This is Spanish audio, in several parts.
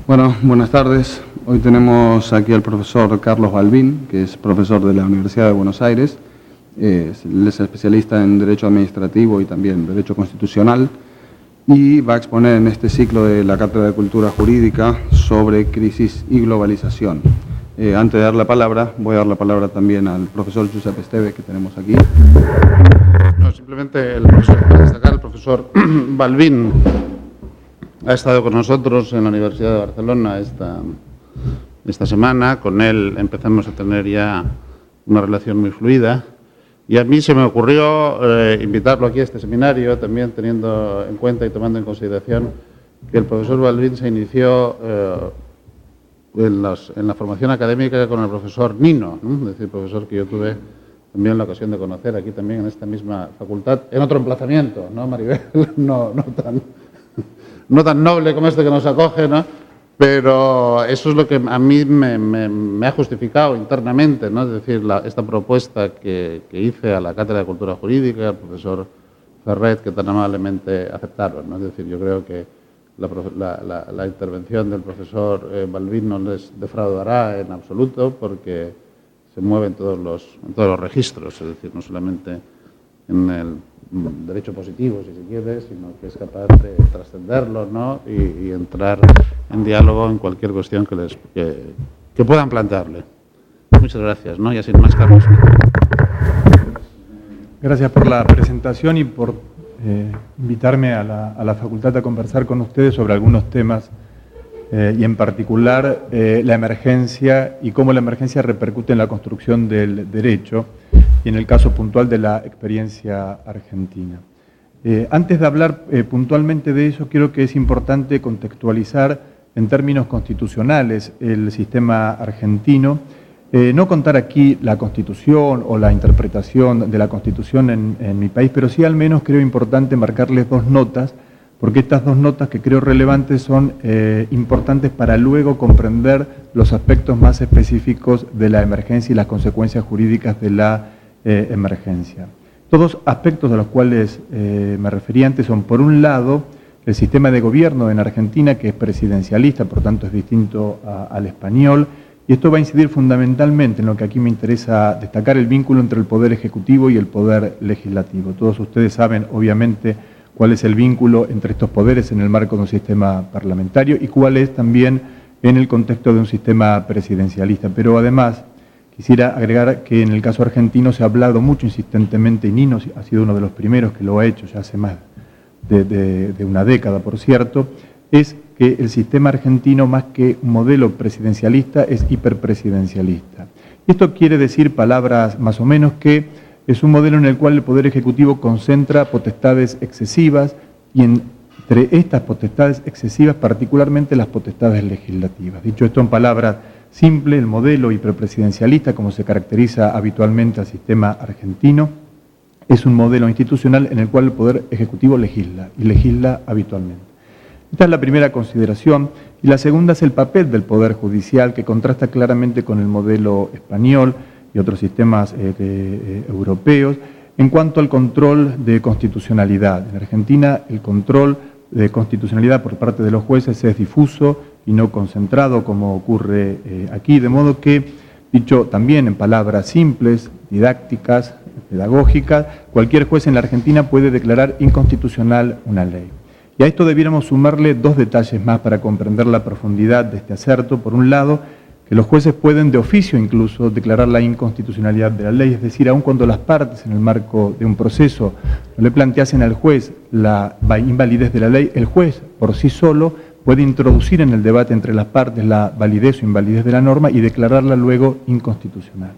Bueno, buenas tardes. Hoy tenemos aquí al profesor Carlos Balbín, que es profesor de la Universidad de Buenos Aires. Él es especialista en Derecho Administrativo y también Derecho Constitucional, y va a exponer en este ciclo de la Cátedra de Cultura Jurídica sobre crisis y globalización. Antes de dar la palabra, voy a dar la palabra también al profesor Giuseppe Esteve, que tenemos aquí. No, simplemente para destacar, el profesor Balbín ha estado con nosotros en la Universidad de Barcelona esta semana. Con él empezamos a tener ya una relación muy fluida. Y a mí se me ocurrió invitarlo aquí a este seminario, también teniendo en cuenta y tomando en consideración que el profesor Balbín se inició en la formación académica con el profesor Nino, ¿no? Es decir, profesor que yo tuve también la ocasión de conocer aquí también en esta misma facultad, en otro emplazamiento, ¿no, Maribel? No tan noble como este que nos acoge, ¿no? Pero eso es lo que a mí me ha justificado internamente, ¿no? Es decir, esta propuesta que hice a la Cátedra de Cultura Jurídica, al profesor Ferret, que tan amablemente aceptaron, ¿no? Es decir, yo creo que la intervención del profesor Balbín no les defraudará en absoluto, porque se mueve en todos los registros, es decir, no solamente en el derecho positivo, si se quiere, sino que es capaz de trascenderlo, ¿no? y entrar en diálogo en cualquier cuestión que puedan plantearle. Muchas gracias, ¿no? Y así más, Carlos. Gracias por la presentación y por invitarme a la facultad a conversar con ustedes sobre algunos temas y en particular la emergencia y cómo la emergencia repercute en la construcción del derecho y en el caso puntual de la experiencia argentina. Antes de hablar puntualmente de eso, creo que es importante contextualizar en términos constitucionales el sistema argentino, no contar aquí la Constitución o la interpretación de la Constitución en mi país, pero sí al menos creo importante marcarles dos notas, porque estas dos notas que creo relevantes son importantes para luego comprender los aspectos más específicos de la emergencia y las consecuencias jurídicas de la emergencia. Todos aspectos de los cuales me referí antes son, por un lado, el sistema de gobierno en Argentina, que es presidencialista, por tanto es distinto al español, y esto va a incidir fundamentalmente en lo que aquí me interesa destacar, el vínculo entre el Poder Ejecutivo y el Poder Legislativo. Todos ustedes saben, obviamente, cuál es el vínculo entre estos poderes en el marco de un sistema parlamentario y cuál es también en el contexto de un sistema presidencialista. Pero además, quisiera agregar que en el caso argentino se ha hablado mucho insistentemente, y Nino ha sido uno de los primeros que lo ha hecho ya hace más de una década, por cierto, es que el sistema argentino, más que un modelo presidencialista, es hiperpresidencialista. Y esto quiere decir, palabras más o menos, que es un modelo en el cual el Poder Ejecutivo concentra potestades excesivas y entre estas potestades excesivas, particularmente las potestades legislativas. Dicho esto en palabras simples, el modelo hiperpresidencialista, como se caracteriza habitualmente al sistema argentino, es un modelo institucional en el cual el Poder Ejecutivo legisla, y legisla habitualmente. Esta es la primera consideración, y la segunda es el papel del Poder Judicial, que contrasta claramente con el modelo español y otros sistemas europeos, en cuanto al control de constitucionalidad. En Argentina, el control de constitucionalidad por parte de los jueces es difuso y no concentrado, como ocurre aquí, de modo que, dicho también en palabras simples, didácticas, pedagógicas, cualquier juez en la Argentina puede declarar inconstitucional una ley. Y a esto debiéramos sumarle dos detalles más para comprender la profundidad de este acerto. Por un lado, que los jueces pueden de oficio incluso declarar la inconstitucionalidad de la ley, es decir, aun cuando las partes en el marco de un proceso no le planteasen al juez la invalidez de la ley, el juez por sí solo puede introducir en el debate entre las partes la validez o invalidez de la norma y declararla luego inconstitucional.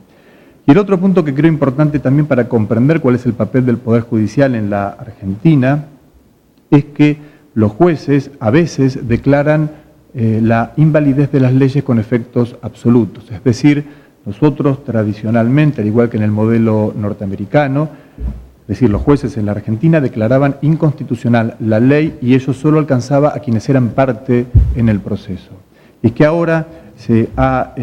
Y el otro punto que creo importante también para comprender cuál es el papel del Poder Judicial en la Argentina es que los jueces a veces declaran la invalidez de las leyes con efectos absolutos. Es decir, nosotros tradicionalmente, al igual que en el modelo norteamericano, es decir, los jueces en la Argentina declaraban inconstitucional la ley y eso solo alcanzaba a quienes eran parte en el proceso. Y es que ahora se ha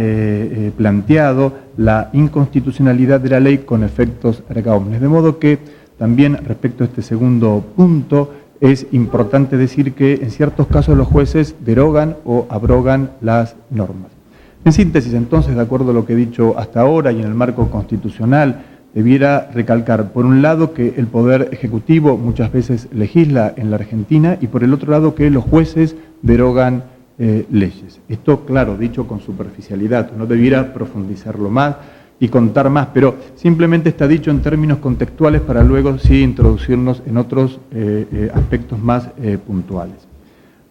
planteado la inconstitucionalidad de la ley con efectos erga omnes. De modo que también respecto a este segundo punto, es importante decir que en ciertos casos los jueces derogan o abrogan las normas. En síntesis, entonces, de acuerdo a lo que he dicho hasta ahora y en el marco constitucional, debiera recalcar, por un lado, que el Poder Ejecutivo muchas veces legisla en la Argentina y por el otro lado que los jueces derogan leyes. Esto, claro, dicho con superficialidad, no debiera profundizarlo más y contar más, pero simplemente está dicho en términos contextuales para luego sí introducirnos en otros aspectos más puntuales.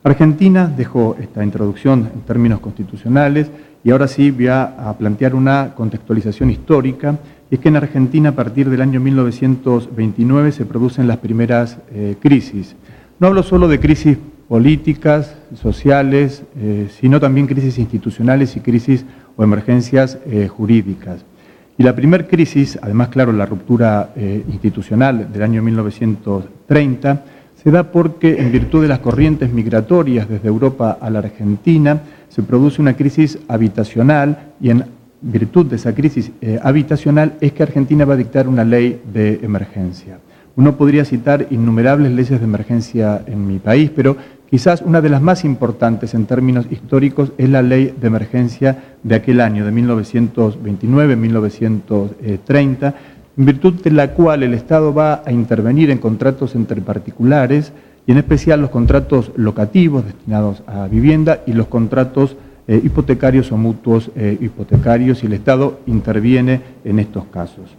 Argentina, dejo esta introducción en términos constitucionales y ahora sí voy a plantear una contextualización histórica, y es que en Argentina a partir del año 1929 se producen las primeras crisis. No hablo solo de crisis políticas, sociales, sino también crisis institucionales y crisis o emergencias jurídicas. Y la primera crisis, además, claro, la ruptura institucional del año 1930, se da porque en virtud de las corrientes migratorias desde Europa a la Argentina se produce una crisis habitacional y en virtud de esa crisis habitacional es que Argentina va a dictar una ley de emergencia. Uno podría citar innumerables leyes de emergencia en mi país, pero quizás una de las más importantes en términos históricos es la ley de emergencia de aquel año, de 1929-1930, en virtud de la cual el Estado va a intervenir en contratos entre particulares y en especial los contratos locativos destinados a vivienda y los contratos hipotecarios o mutuos hipotecarios, y el Estado interviene en estos casos.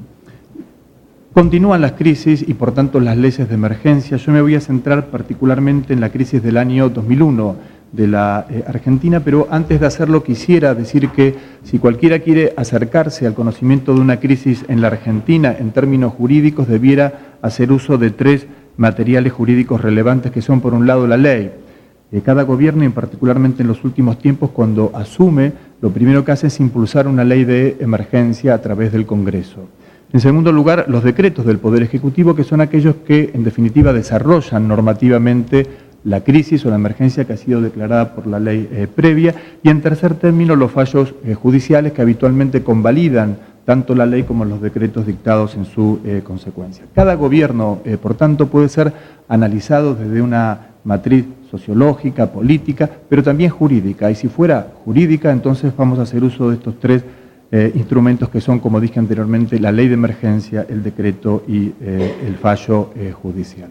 Continúan las crisis y por tanto las leyes de emergencia. Yo me voy a centrar particularmente en la crisis del año 2001 de la Argentina, pero antes de hacerlo quisiera decir que si cualquiera quiere acercarse al conocimiento de una crisis en la Argentina en términos jurídicos debiera hacer uso de tres materiales jurídicos relevantes que son, por un lado, la ley. Cada gobierno, y particularmente en los últimos tiempos, cuando asume, lo primero que hace es impulsar una ley de emergencia a través del Congreso. En segundo lugar, los decretos del Poder Ejecutivo, que son aquellos que, en definitiva, desarrollan normativamente la crisis o la emergencia que ha sido declarada por la ley previa. Y en tercer término, los fallos judiciales que habitualmente convalidan tanto la ley como los decretos dictados en su consecuencia. Cada gobierno, por tanto, puede ser analizado desde una matriz sociológica, política, pero también jurídica. Y si fuera jurídica, entonces vamos a hacer uso de estos tres instrumentos que son, como dije anteriormente, la ley de emergencia, el decreto y el fallo judicial.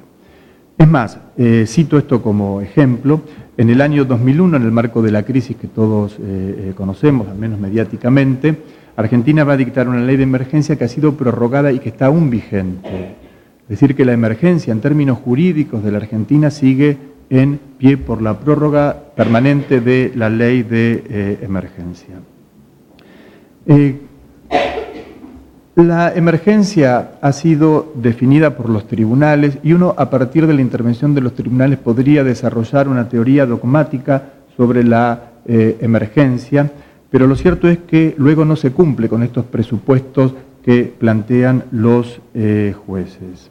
Es más, cito esto como ejemplo. En el año 2001, en el marco de la crisis que todos conocemos, al menos mediáticamente, Argentina va a dictar una ley de emergencia que ha sido prorrogada y que está aún vigente. Es decir, que la emergencia en términos jurídicos de la Argentina sigue en pie por la prórroga permanente de la ley de emergencia. La emergencia ha sido definida por los tribunales y uno, a partir de la intervención de los tribunales, podría desarrollar una teoría dogmática sobre la emergencia, pero lo cierto es que luego no se cumple con estos presupuestos que plantean los jueces.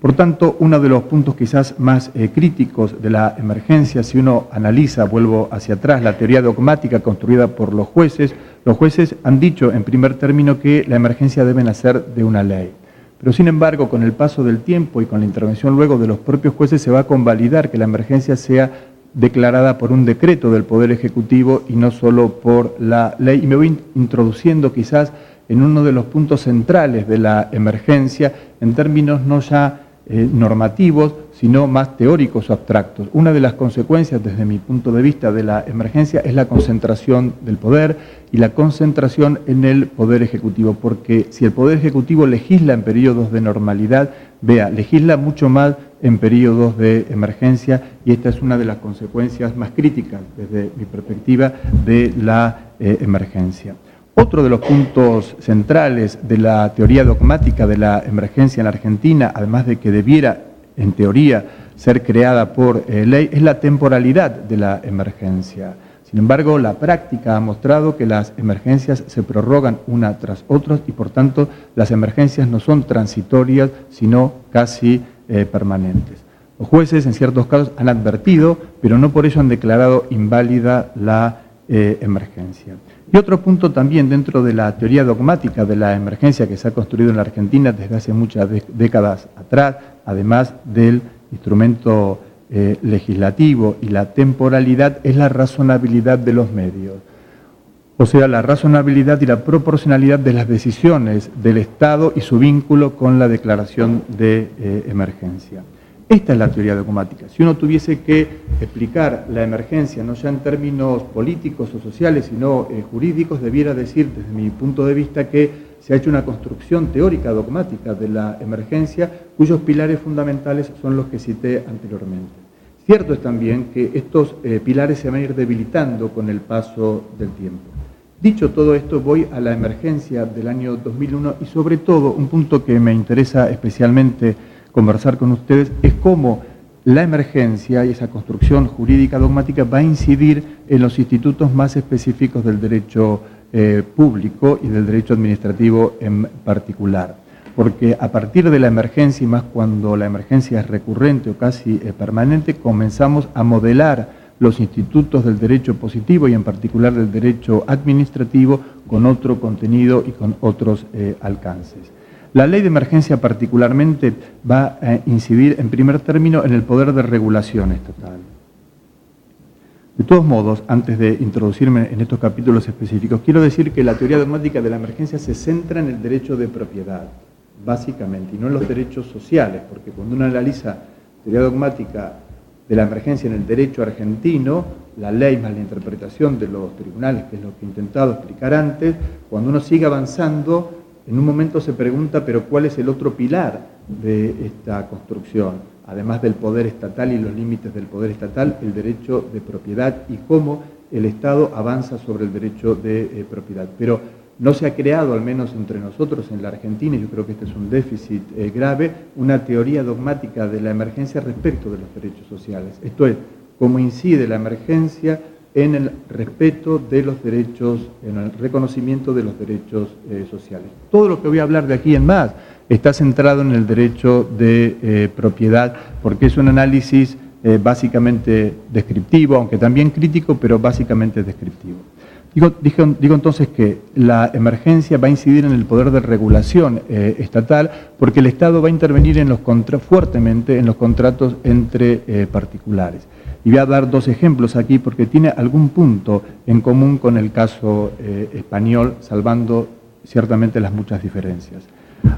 Por tanto, uno de los puntos quizás más críticos de la emergencia, si uno analiza, vuelvo hacia atrás, la teoría dogmática construida por los jueces han dicho en primer término que la emergencia debe nacer de una ley. Pero sin embargo, con el paso del tiempo y con la intervención luego de los propios jueces, se va a convalidar que la emergencia sea declarada por un decreto del Poder Ejecutivo y no solo por la ley. Y me voy introduciendo quizás en uno de los puntos centrales de la emergencia, en términos no ya normativos, sino más teóricos o abstractos. Una de las consecuencias, desde mi punto de vista, de la emergencia es la concentración del poder y la concentración en el Poder Ejecutivo, porque si el Poder Ejecutivo legisla en periodos de normalidad, legisla mucho más en periodos de emergencia, y esta es una de las consecuencias más críticas, desde mi perspectiva, de la emergencia. Otro de los puntos centrales de la teoría dogmática de la emergencia en la Argentina, además de que debiera, en teoría, ser creada por ley, es la temporalidad de la emergencia. Sin embargo, la práctica ha mostrado que las emergencias se prorrogan una tras otra y, por tanto, las emergencias no son transitorias, sino casi permanentes. Los jueces, en ciertos casos, han advertido, pero no por ello han declarado inválida la emergencia. Y otro punto también dentro de la teoría dogmática de la emergencia que se ha construido en la Argentina desde hace muchas décadas atrás, además del instrumento legislativo y la temporalidad es la razonabilidad de los medios. O sea, la razonabilidad y la proporcionalidad de las decisiones del Estado y su vínculo con la declaración de emergencia. Esta es la teoría dogmática. Si uno tuviese que explicar la emergencia, no ya en términos políticos o sociales, sino jurídicos, debiera decir, desde mi punto de vista, que se ha hecho una construcción teórica dogmática de la emergencia, cuyos pilares fundamentales son los que cité anteriormente. Cierto es también que estos pilares se van a ir debilitando con el paso del tiempo. Dicho todo esto, voy a la emergencia del año 2001 y sobre todo un punto que me interesa especialmente conversar con ustedes es cómo la emergencia y esa construcción jurídica dogmática va a incidir en los institutos más específicos del derecho público y del derecho administrativo en particular. Porque a partir de la emergencia, y más cuando la emergencia es recurrente o casi permanente, comenzamos a modelar los institutos del derecho positivo y en particular del derecho administrativo con otro contenido y con otros alcances. La ley de emergencia particularmente va a incidir en primer término en el poder de regulación estatal. De todos modos, antes de introducirme en estos capítulos específicos, quiero decir que la teoría dogmática de la emergencia se centra en el derecho de propiedad, básicamente, y no en los derechos sociales, porque cuando uno analiza teoría dogmática de la emergencia en el derecho argentino, la ley más la interpretación de los tribunales, que es lo que he intentado explicar antes, cuando uno sigue avanzando, en un momento se pregunta, pero ¿cuál es el otro pilar de esta construcción? Además del poder estatal y los límites del poder estatal, el derecho de propiedad y cómo el Estado avanza sobre el derecho de propiedad. Pero no se ha creado, al menos entre nosotros en la Argentina, y yo creo que este es un déficit grave, una teoría dogmática de la emergencia respecto de los derechos sociales. Esto es, cómo incide la emergencia en el respeto de los derechos, en el reconocimiento de los derechos sociales. Todo lo que voy a hablar de aquí en más está centrado en el derecho de propiedad, porque es un análisis básicamente descriptivo, aunque también crítico, pero básicamente descriptivo. Digo entonces que la emergencia va a incidir en el poder de regulación estatal, porque el Estado va a intervenir fuertemente en los contratos entre particulares. Y voy a dar dos ejemplos aquí porque tiene algún punto en común con el caso español, salvando ciertamente las muchas diferencias.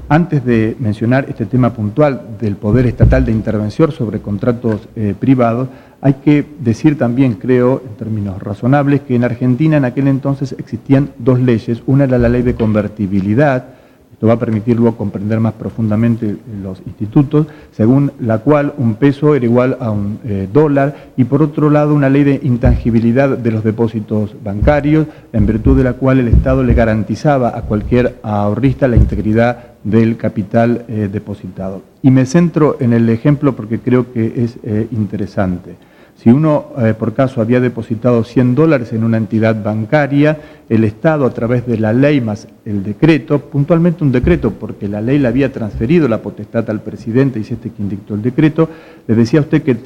Antes de mencionar este tema puntual del poder estatal de intervención sobre contratos privados, hay que decir también, creo, en términos razonables, que en Argentina en aquel entonces existían dos leyes. Una era la ley de convertibilidad, esto va a permitir luego comprender más profundamente los institutos, según la cual un peso era igual a un dólar, y por otro lado una ley de intangibilidad de los depósitos bancarios, en virtud de la cual el Estado le garantizaba a cualquier ahorrista la integridad del capital depositado. Y me centro en el ejemplo porque creo que es interesante. Si uno, por caso, había depositado $100 en una entidad bancaria, el Estado, a través de la ley más el decreto, puntualmente un decreto, porque la ley le había transferido la potestad al presidente, y es este quien dictó el decreto, le decía a usted que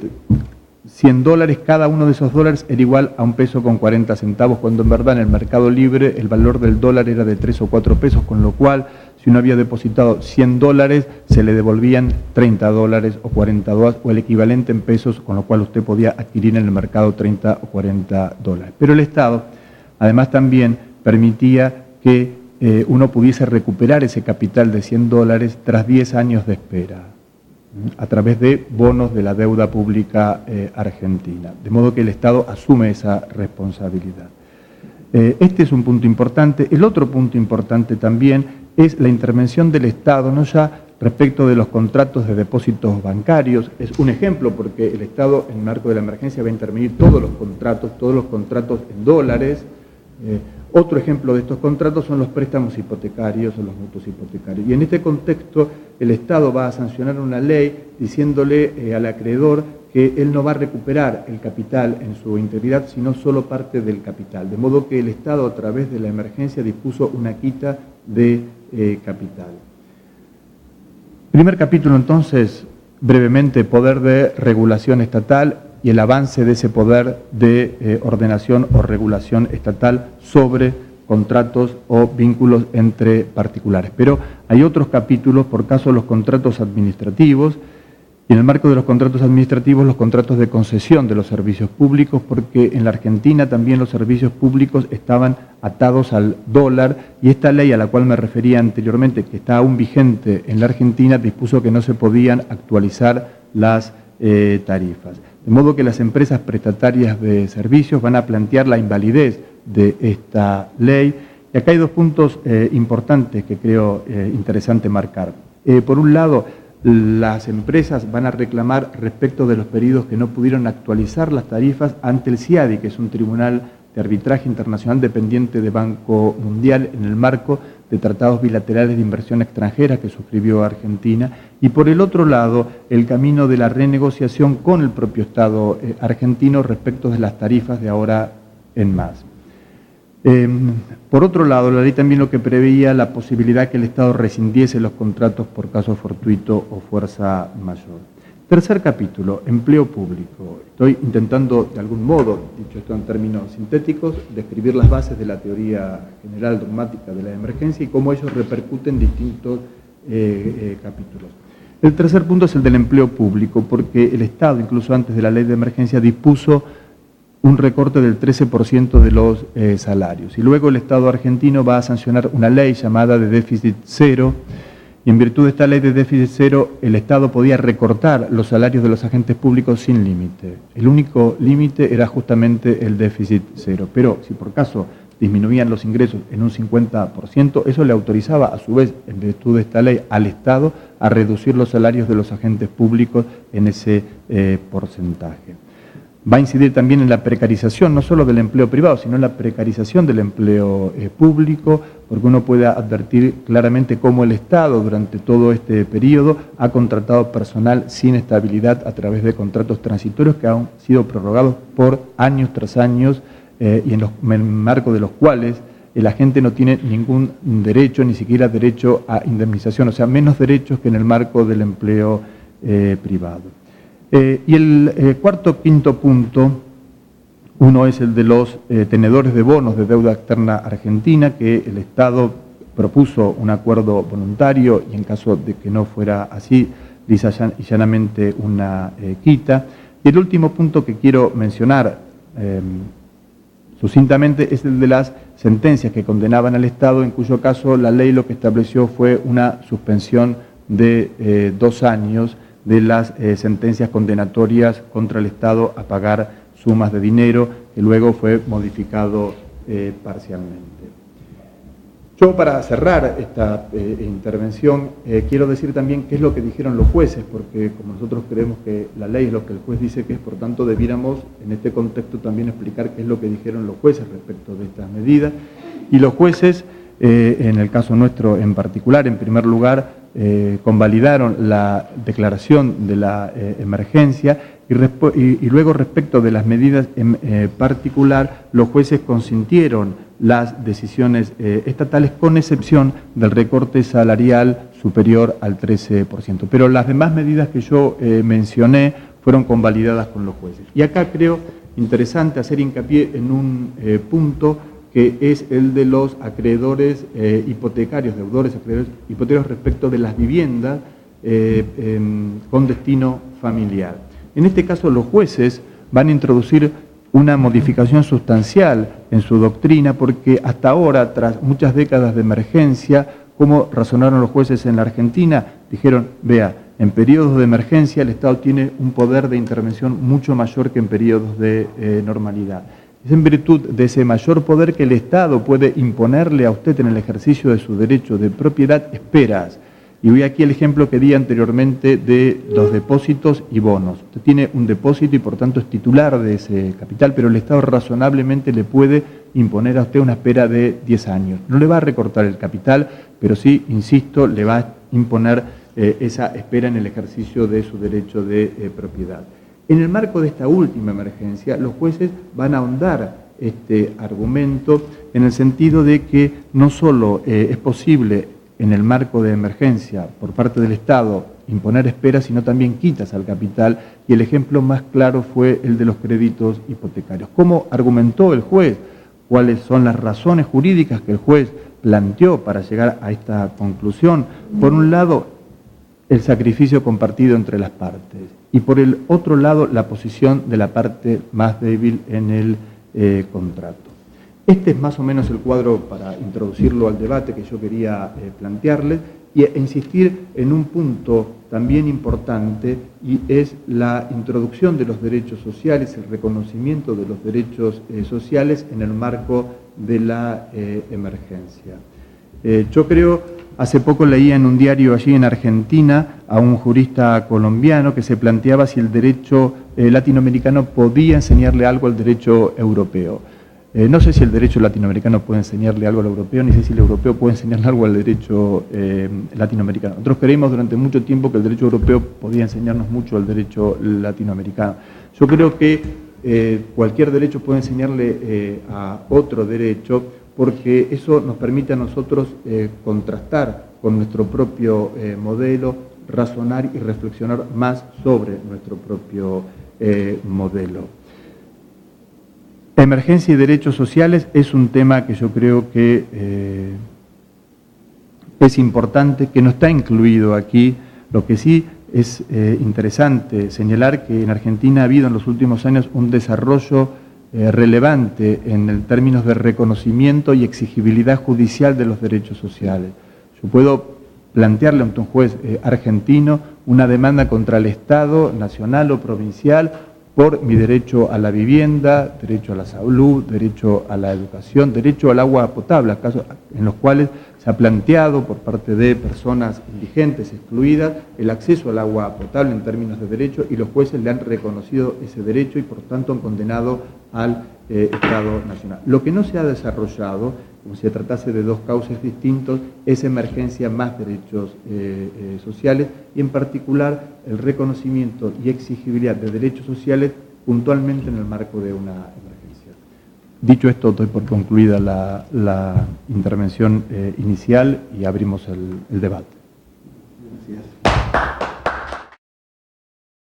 $100, cada uno de esos dólares era igual a $1.40, cuando en verdad en el mercado libre el valor del dólar era de 3 o 4 pesos, con lo cual si uno había depositado $100, se le devolvían $30 o $40 o el equivalente en pesos, con lo cual usted podía adquirir en el mercado 30 o 40 dólares. Pero el Estado, además, también permitía que uno pudiese recuperar ese capital de $100 tras 10 años de espera, a través de bonos de la deuda pública argentina. De modo que el Estado asume esa responsabilidad. Este es un punto importante. El otro punto importante también es la intervención del Estado, no ya respecto de los contratos de depósitos bancarios. Es un ejemplo porque el Estado, en el marco de la emergencia, va a intervenir todos los contratos en dólares. Otro ejemplo de estos contratos son los préstamos hipotecarios o los mutuos hipotecarios. Y en este contexto, el Estado va a sancionar una ley diciéndole al acreedor que él no va a recuperar el capital en su integridad, sino solo parte del capital. De modo que el Estado, a través de la emergencia, dispuso una quita de capital. Primer capítulo, entonces, brevemente, poder de regulación estatal y el avance de ese poder de ordenación o regulación estatal sobre contratos o vínculos entre particulares. Pero hay otros capítulos, por caso los contratos administrativos, Y en el marco de los contratos administrativos, los contratos de concesión de los servicios públicos, porque en la Argentina también los servicios públicos estaban atados al dólar, y esta ley a la cual me refería anteriormente, que está aún vigente en la Argentina, dispuso que no se podían actualizar las tarifas. De modo que las empresas prestatarias de servicios van a plantear la invalidez de esta ley. Y acá hay dos puntos importantes que creo interesante marcar. Por un lado, las empresas van a reclamar respecto de los pedidos que no pudieron actualizar las tarifas ante el CIADI, que es un tribunal de arbitraje internacional dependiente de Banco Mundial en el marco de tratados bilaterales de inversión extranjera que suscribió Argentina, y por el otro lado, el camino de la renegociación con el propio Estado argentino respecto de las tarifas de ahora en más. Por otro lado, la ley también lo que preveía la posibilidad que el Estado rescindiese los contratos por caso fortuito o fuerza mayor. Tercer capítulo, empleo público. Estoy intentando, de algún modo, dicho esto en términos sintéticos, describir las bases de la teoría general dogmática de la emergencia y cómo ellos repercuten en distintos capítulos. El tercer punto es el del empleo público, porque el Estado, incluso antes de la ley de emergencia, dispuso un recorte del 13% de los salarios. Y luego el Estado argentino va a sancionar una ley llamada de déficit cero, y en virtud de esta ley de déficit cero, el Estado podía recortar los salarios de los agentes públicos sin límite. El único límite era justamente el déficit cero. Pero si por caso disminuían los ingresos en un 50%, eso le autorizaba, a su vez, en virtud de esta ley, al Estado a reducir los salarios de los agentes públicos en ese porcentaje. Va a incidir también en la precarización, no solo del empleo privado, sino en la precarización del empleo público, porque uno puede advertir claramente cómo el Estado durante todo este periodo ha contratado personal sin estabilidad a través de contratos transitorios que han sido prorrogados por años tras años y en el marco de los cuales el agente no tiene ningún derecho, ni siquiera derecho a indemnización, o sea, menos derechos que en el marco del empleo privado. Y el quinto punto, uno es el de los tenedores de bonos de deuda externa argentina, que el Estado propuso un acuerdo voluntario y en caso de que no fuera así, lisa y llanamente una quita. Y el último punto que quiero mencionar sucintamente es el de las sentencias que condenaban al Estado, en cuyo caso la ley lo que estableció fue una suspensión de 2 años de las sentencias condenatorias contra el Estado a pagar sumas de dinero, que luego fue modificado parcialmente. Yo, para cerrar esta intervención, quiero decir también qué es lo que dijeron los jueces, porque como nosotros creemos que la ley es lo que el juez dice que es, por tanto debiéramos en este contexto también explicar qué es lo que dijeron los jueces respecto de estas medidas. Y los jueces, en el caso nuestro en particular, en primer lugar, convalidaron la declaración de la emergencia y luego respecto de las medidas en particular, los jueces consintieron las decisiones estatales con excepción del recorte salarial superior al 13%. Pero las demás medidas que yo mencioné fueron convalidadas con los jueces. Y acá creo interesante hacer hincapié en un punto que es el de los acreedores hipotecarios, deudores acreedores hipotecarios respecto de las viviendas con destino familiar. En este caso, los jueces van a introducir una modificación sustancial en su doctrina, porque hasta ahora, tras muchas décadas de emergencia, ¿cómo razonaron los jueces en la Argentina? Dijeron, vea, en periodos de emergencia el Estado tiene un poder de intervención mucho mayor que en periodos de normalidad. Es en virtud de ese mayor poder que el Estado puede imponerle a usted en el ejercicio de su derecho de propiedad esperas. Y voy aquí el ejemplo que di anteriormente de los depósitos y bonos. Usted tiene un depósito y por tanto es titular de ese capital, pero el Estado razonablemente le puede imponer a usted una espera de 10 años. No le va a recortar el capital, pero sí, insisto, le va a imponer esa espera en el ejercicio de su derecho de propiedad. En el marco de esta última emergencia, los jueces van a ahondar este argumento en el sentido de que no solo es posible en el marco de emergencia por parte del Estado imponer esperas, sino también quitas al capital, y el ejemplo más claro fue el de los créditos hipotecarios. ¿Cómo argumentó el juez? ¿Cuáles son las razones jurídicas que el juez planteó para llegar a esta conclusión? Por un lado, el sacrificio compartido entre las partes. Y por el otro lado, la posición de la parte más débil en el contrato. Este es más o menos el cuadro para introducirlo al debate que yo quería plantearles y insistir en un punto también importante, y es la introducción de los derechos sociales, el reconocimiento de los derechos sociales en el marco de la emergencia. Yo creo, hace poco leía en un diario allí en Argentina a un jurista colombiano que se planteaba si el derecho latinoamericano podía enseñarle algo al derecho europeo. No sé si el derecho latinoamericano puede enseñarle algo al europeo, ni sé si el europeo puede enseñarle algo al derecho latinoamericano. Nosotros creímos durante mucho tiempo que el derecho europeo podía enseñarnos mucho al derecho latinoamericano. Yo creo que cualquier derecho puede enseñarle a otro derecho, porque eso nos permite a nosotros contrastar con nuestro propio modelo, razonar y reflexionar más sobre nuestro propio modelo. Emergencia y derechos sociales es un tema que yo creo que es importante, que no está incluido aquí. Lo que sí es interesante señalar que en Argentina ha habido en los últimos años un desarrollo relevante en términos de reconocimiento y exigibilidad judicial de los derechos sociales. Yo puedo plantearle ante un juez argentino una demanda contra el Estado nacional o provincial por mi derecho a la vivienda, derecho a la salud, derecho a la educación, derecho al agua potable, casos en los cuales se ha planteado por parte de personas indigentes, excluidas, el acceso al agua potable en términos de derecho, y los jueces le han reconocido ese derecho y por tanto han condenado al Estado Nacional. Lo que no se ha desarrollado, como si se tratase de dos cauces distintos, es emergencia más derechos sociales, y en particular el reconocimiento y exigibilidad de derechos sociales puntualmente en el marco de una emergencia. Dicho esto, doy por concluida la intervención inicial y abrimos el debate. Gracias.